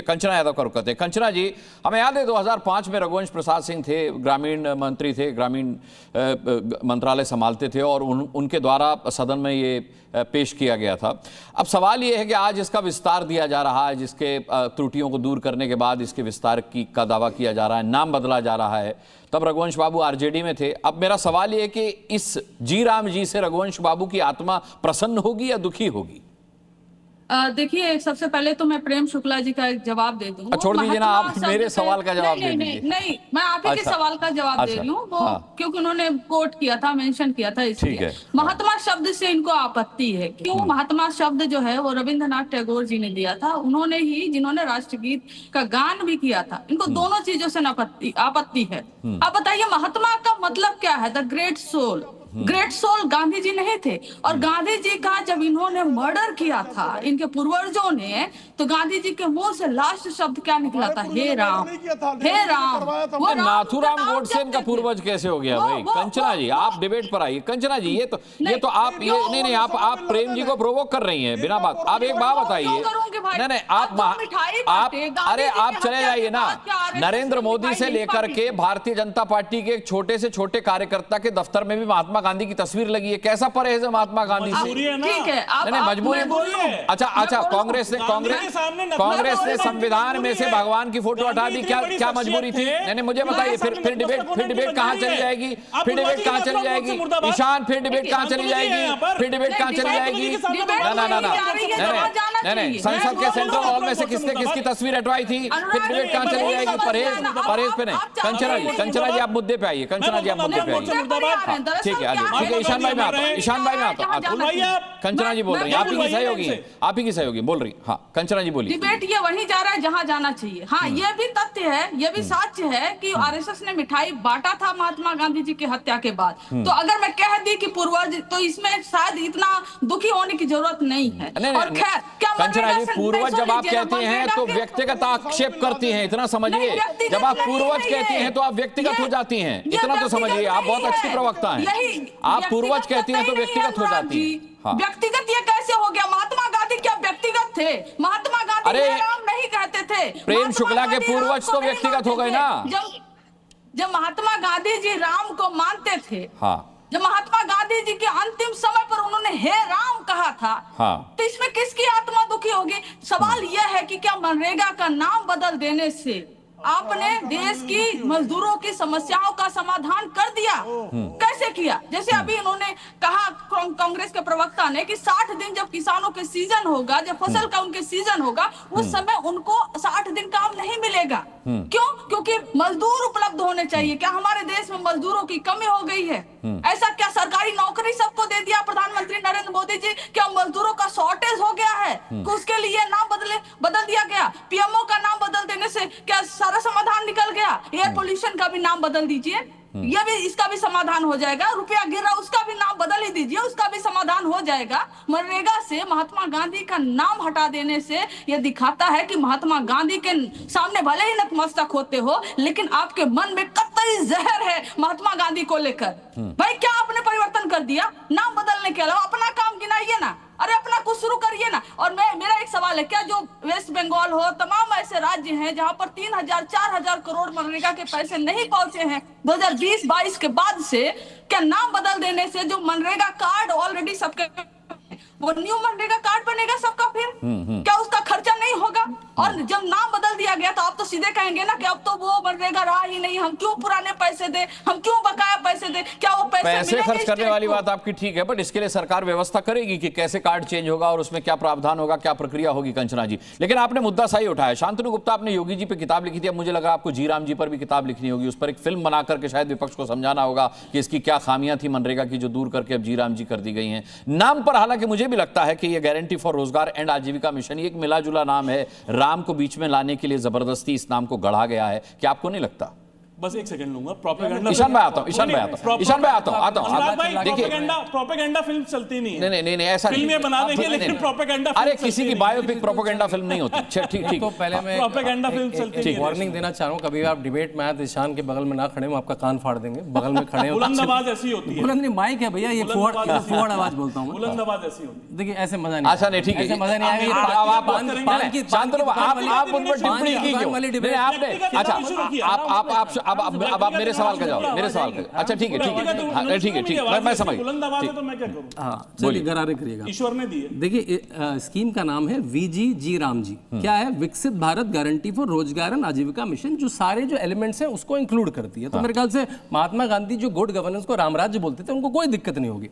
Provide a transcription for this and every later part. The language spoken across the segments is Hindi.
कंचना यादव का रुख करते हैं। कंचना जी, हमें याद है 2005 में रघुवंश प्रसाद सिंह थे, ग्रामीण मंत्री थे, ग्रामीण मंत्रालय संभालते थे और उनके द्वारा सदन में ये पेश किया गया था। अब सवाल ये है कि आज इसका विस्तार दिया जा रहा है, जिसके त्रुटियों को दूर करने के बाद इसके विस्तार का दावा किया जा रहा है, नाम बदला जा रहा है। तब रघुवंश बाबू आरजेडी में थे। अब मेरा सवाल ये है कि इस जी राम जी से रघुवंश बाबू की आत्मा प्रसन्न होगी या दुखी होगी? देखिए, सबसे पहले तो मैं प्रेम शुक्ला जी का एक जवाब दे दूं। छोड़ दीजिए ना, आप मेरे सवाल का जवाब दे दीजिए। नहीं, मैं आप ही के सवाल का जवाब दे रही हूँ वो, क्योंकि उन्होंने कोट किया था, मेंशन किया था, इसलिए महात्मा शब्द से इनको आपत्ति है। क्यों? महात्मा शब्द जो है वो रविंद्रनाथ टैगोर जी ने दिया था, उन्होंने ही, जिन्होंने राष्ट्रगीत का गान भी किया था। इनको दोनों चीजों से आपत्ति है। अब बताइए, महात्मा का मतलब क्या है? The great soul. Great soul Gandhi ji नहीं थे। और गांधी जी का जब इन्होंने मर्डर किया था, इनके पूर्वजों ने, तो गांधी जी के मुंह से लास्ट शब्द क्या निकला था? हे राम, हे राम। वो नाथूराम गोडसे इनका पूर्वज कैसे हो गया भाई? कंचना जी, आप डिबेट पर आइए। कंचना जी, ये तो आप नहीं, आप प्रेम जी को प्रोवोक कर रही हैं बिना बात। आप एक बात बताइए। नहीं, आप अरे आप चले जाइए ना। नरेंद्र मोदी से लेकर के भारतीय जनता पार्टी के एक छोटे से छोटे कार्यकर्ता के दफ्तर में भी महात्मा गांधी की तस्वीर लगी है। कैसा परहेज है महात्मा गांधी से? ठीक है, नहीं, मजबूरी। अच्छा, कांग्रेस ने संविधान में से भगवान की फोटो हटा दी। क्या मजबूरी थी? नहीं, मुझे बताइए। फिर डिबेट कहां चली जाएगी? ईशान, फिर डिबेट कहां चली जाएगी? नहीं, संसद के सेंट्रल हॉल में से किसकी तस्वीर हटवाई थी? फिर डिबेट कहां चली जाएगी? परहेज पे नहीं। कंचना जी आप मुद्दे पे आइए। ठीक है, ईशान भाई में आता। कंचना जी बोल रही है, आप ही की सहयोगी बोल रही। हाँ, कंचना जी बोलिए। डिबेट ये वहीं जा रहा है जहां जाना चाहिए। हाँ, ये भी तथ्य है, ये भी सत्य है कि आरएसएस ने मिठाई बांटा था महात्मा गांधी जी की हत्या के बाद। तो अगर मैं कह दी कि पूर्वज, तो इसमें शायद इतना दुखी होने की जरूरत नहीं है। और खैर, क्या कंचना जी, पूर्वज जब आप कहती हैं तो व्यक्तिगत आक्षेप करती हैं, इतना समझिए। जब आप पूर्वज कहती हैं तो आप व्यक्तिगत हो जाती हैं, इतना तो समझिए। आप बहुत अच्छी प्रवक्ता हैं। आप पूर्वज कहती हैं तो व्यक्तिगत हो जाती हैं। व्यक्तिगत ये कैसे हो गया? महात्मा गांधी क्या व्यक्तिगत थे? महात्मा गांधी राम नहीं कहते थे। प्रेम शुक्ला के पूर्वज तो व्यक्तिगत हो गए ना। जब महात्मा गांधी जी राम को मानते थे, जब महात्मा गांधी जी के अंतिम समय पर उन्होंने हे राम कहा था, तो इसमें किसकी आत्मा दुखी होगी? सवाल यह है कि क्या मनरेगा का नाम बदल देने से आपने देश की मजदूरों की समस्याओं का समाधान कर दिया? कैसे किया? जैसे अभी इन्होंने कहा, कांग्रेस के प्रवक्ता ने, कि 60 दिन जब किसानों के सीजन होगा, जब फसल का उनके सीजन होगा, उस समय उनको 60 दिन काम नहीं मिलेगा। क्यों? क्योंकि मजदूर उपलब्ध होने चाहिए। क्या हमारे देश में मजदूरों की कमी हो गई है? ऐसा क्या सरकारी नौकरी सबको दे दिया प्रधानमंत्री नरेंद्र मोदी जी? क्या मजदूरों का शॉर्टेज हो गया है? उसके लिए नाम बदल दिया गया। पीएमओ का नाम बदल देने से क्या सारा समाधान निकल गया? एयर पोल्यूशन का भी नाम बदल दीजिए, ये भी, इसका भी समाधान हो जाएगा। रुपया गिर रहा, उसका भी नाम बदल ही दीजिए, उसका भी समाधान हो जाएगा। मनरेगा से महात्मा गांधी का नाम हटा देने से यह दिखाता है कि महात्मा गांधी के सामने भले ही नतमस्तक होते हो, लेकिन आपके मन में कतई जहर है महात्मा गांधी को लेकर। भाई, क्या आपने परिवर्तन कर दिया? नाम बदलने के अलावा अपना काम गिनाइए ना। अरे अपना कुछ शुरू करिए ना। और मेरा एक सवाल है, क्या जो वेस्ट बंगाल हो, तमाम ऐसे राज्य हैं जहां पर 3000-4000 करोड़ मनरेगा के पैसे नहीं पहुंचे हैं 2020-22 के बाद से, क्या नाम बदल देने से जो मनरेगा कार्ड ऑलरेडी सबके, वो न्यू मनरेगा कार्ड बनेगा सबका? फिर क्या उसका खर्चा नहीं होगा? और जब नाम बदल दिया गया तो आप तो सीधे कहेंगे ना कि अब तो वो मनरेगा रहा ही नहीं, हम क्यों पुराने पैसे दें, हम क्यों बकाया पैसे दें? क्या वो पैसे खर्च करने वाली बात आपकी ठीक है, बट इसके लिए सरकार व्यवस्था करेगी कि कैसे कार्ड चेंज होगा और उसमें क्या प्रावधान होगा, क्या प्रक्रिया होगी? कंचना जी, लेकिन आपने मुद्दा सही उठाया। शांतनु गुप्ता, आपने योगी जी पे किताब लिखी थी, अब मुझे लगा आपको जी राम जी पर भी किताब लिखनी होगी। उस पर एक फिल्म बना करके शायद विपक्ष को समझाना होगा कि इसकी क्या खामियां थी मनरेगा की, जो दूर करके अब जी राम जी कर दी गई हैं। नाम पर हालांकि मुझे भी लगता है कि ये गारंटी फॉर रोजगार एंड आजीविका मिशन, ये एक मिला जुला नाम है। राम को बीच में लाने के लिए जबरदस्ती इस नाम को गढ़ा गया है। क्या आपको नहीं लगता? बस एक सेकंड लूंगा। प्रोपेगेंडा ईशान भाई आता हूं, ईशान भाई आता हूं। देखिए प्रोपेगेंडा फिल्म चलती नहीं है। नहीं ऐसा फिल्में बना देंगे लेकिन प्रोपेगेंडा, अरे किसी की बायोपिक प्रोपेगेंडा फिल्म नहीं होती। ठीक। तो पहले मैं प्रोपेगेंडा फिल्म चलती है। वार्निंग देना चाह रहा हूँ, कभी आप डिबेट में आए तो ईशान के बगल में ना खड़े, हम आपका कान फाड़ देंगे। बगल में खड़े बुलंद आवाज ऐसी होती है। बुलंद माइक है भैया, ये फुहाड़ आवाज बोलता हूँ। बुलंद आवाज ऐसी होती है। देखिए ऐसे मजा नहीं। अच्छा नहीं ठीक है, मजा नहीं आएगा। शांतनु आप उन पर टिप्पणी की क्यों? नहीं आपने, अच्छा अब आप मेरे सवाल का जवाब, मेरे सवाल का। अच्छा ठीक है, मैं समझ। बुलंद आवाज है तो मैं क्या करूं? हाँ चलिए गरारे करिएगा। ईश्वर ने दी है। देखिए स्कीम का नाम है VGG राम जी। क्या है? विकसित भारत गारंटी फॉर रोजगार एंड आजीविका मिशन, जो सारे जो एलिमेंट्स हैं उसको इंक्लूड करती है। तो मेरे ख्याल से महात्मा गांधी जो गुड गवर्नेंस को रामराज्य बोलते थे, उनको कोई दिक्कत नहीं होगी।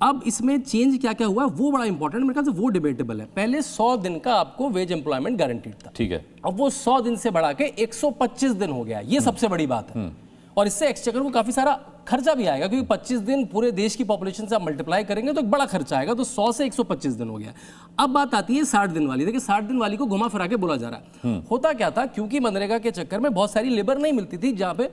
अब इसमें चेंज क्या क्या हुआ वो बड़ा इंपॉर्टेंट, मेरे ख्याल से वो डिबेटेबल है। पहले 100 दिन का आपको वेज एम्प्लॉयमेंट गारंटीड था, ठीक है। अब वो 100 दिन से बढ़ा के 125 दिन हो गया। ये सबसे बड़ी बात है। और इससे एक्सचेकर को काफी सारा खर्चा भी आएगा, क्योंकि 25 दिन पूरे देश की पॉपुलेशन से आप मल्टीप्लाई करेंगे तो एक बड़ा खर्चा आएगा। तो 100 से 125 दिन हो गया। अब बात आती है 60 दिन वाली। देखिए 60 दिन वाली को घुमा फिरा के बोला जा रहा है। होता क्या था, क्योंकि मनरेगा के चक्कर में बहुत सारी लेबर नहीं मिलती थी। जहाँ पे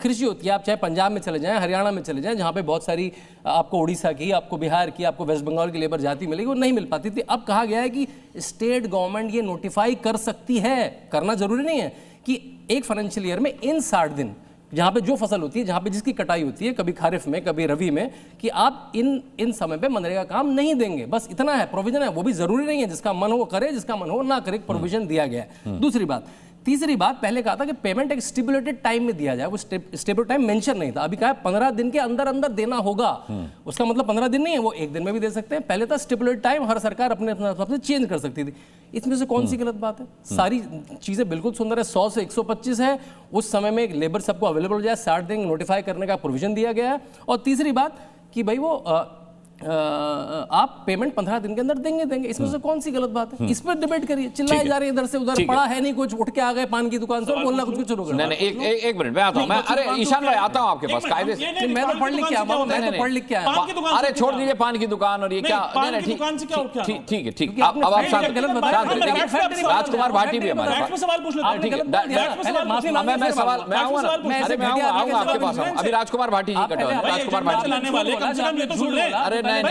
कृषि होती है, आप चाहे पंजाब में चले जाएं, हरियाणा में चले जाएं, जहाँ पे बहुत सारी आपको उड़ीसा की, आपको बिहार की, आपको वेस्ट बंगाल की लेबर जाती मिलेगी, वो नहीं मिल पाती थी। अब कहा गया है कि स्टेट गवर्नमेंट ये नोटिफाई कर सकती है, करना जरूरी नहीं है, कि एक फाइनेंशियल ईयर में इन 60 दिन जहाँ पे जो फसल होती है, जहाँ पे जिसकी कटाई होती है, कभी खारिफ में कभी रवि में, कि आप इन समय पे मनरेगा काम नहीं देंगे। बस इतना है, प्रोविजन है। वो भी जरूरी नहीं है, जिसका मन हो वो करे, जिसका मन हो ना करे, प्रोविजन दिया गया है। दूसरी बात, तीसरी बात, पहले कहा था कि पेमेंट एक स्टिपुलेटेड टाइम में दिया जाए, वो स्टिपुलेटेड टाइम मेंशन नहीं था। अभी कहा 15 दिन के अंदर अंदर देना होगा। उसका मतलब 15 दिन नहीं है, वो एक दिन में भी दे सकते हैं। पहले था स्टिपुलेटेड टाइम, हर सरकार अपने हिसाब से चेंज कर सकती थी। इसमें से कौन सी गलत बात है? सारी चीजें बिल्कुल सुंदर है। 100 से 125 है, उस समय में लेबर सबको अवेलेबल हो जाए, 60 दिन नोटिफाई करने का प्रोविजन दिया गया है। और तीसरी बात कि भाई वो आप पेमेंट 15 दिन के अंदर देंगे। इसमें से कौन सी गलत बात है? इस पर डिबेट करिए। चिल्लाए जा रहे हैं इधर से उधर, पड़ा है नहीं कुछ, उठ के आ गए पान की दुकान से और बोलना कुछ शुरू कर। नहीं एक मिनट मैं आता हूं। मैं अरे ईशान भाई आता हूं आपके पास कायदे से। मैं तो पढ़ लिख के आया हूं, मैं तो पढ़ लिख के आया हूं। अरे छोड़ दीजिए पान की दुकान और ये क्या। नहीं ठीक। अब आप शांत, राजकुमार भाटी भी हमारे पास। मैं सवाल मैं आऊंगा आपके पास। अभी राजकुमार भाटी जी का, राजकुमार भाटी। अरे नहीं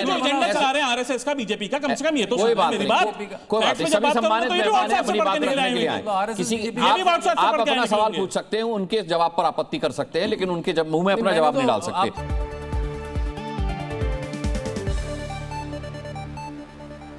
चला रहे हैं आरएसएस का, बीजेपी का, कम से कम ये तो कोई बात मेरी नहीं, कोई बात नहीं। सभी सम्मानित मेहमान हैं, अपनी बात रखने के लिए आए। किसी आप अपना सवाल पूछ सकते हैं, उनके जवाब पर आपत्ति कर सकते हैं, लेकिन उनके मुंह में अपना जवाब नहीं डाल सकते।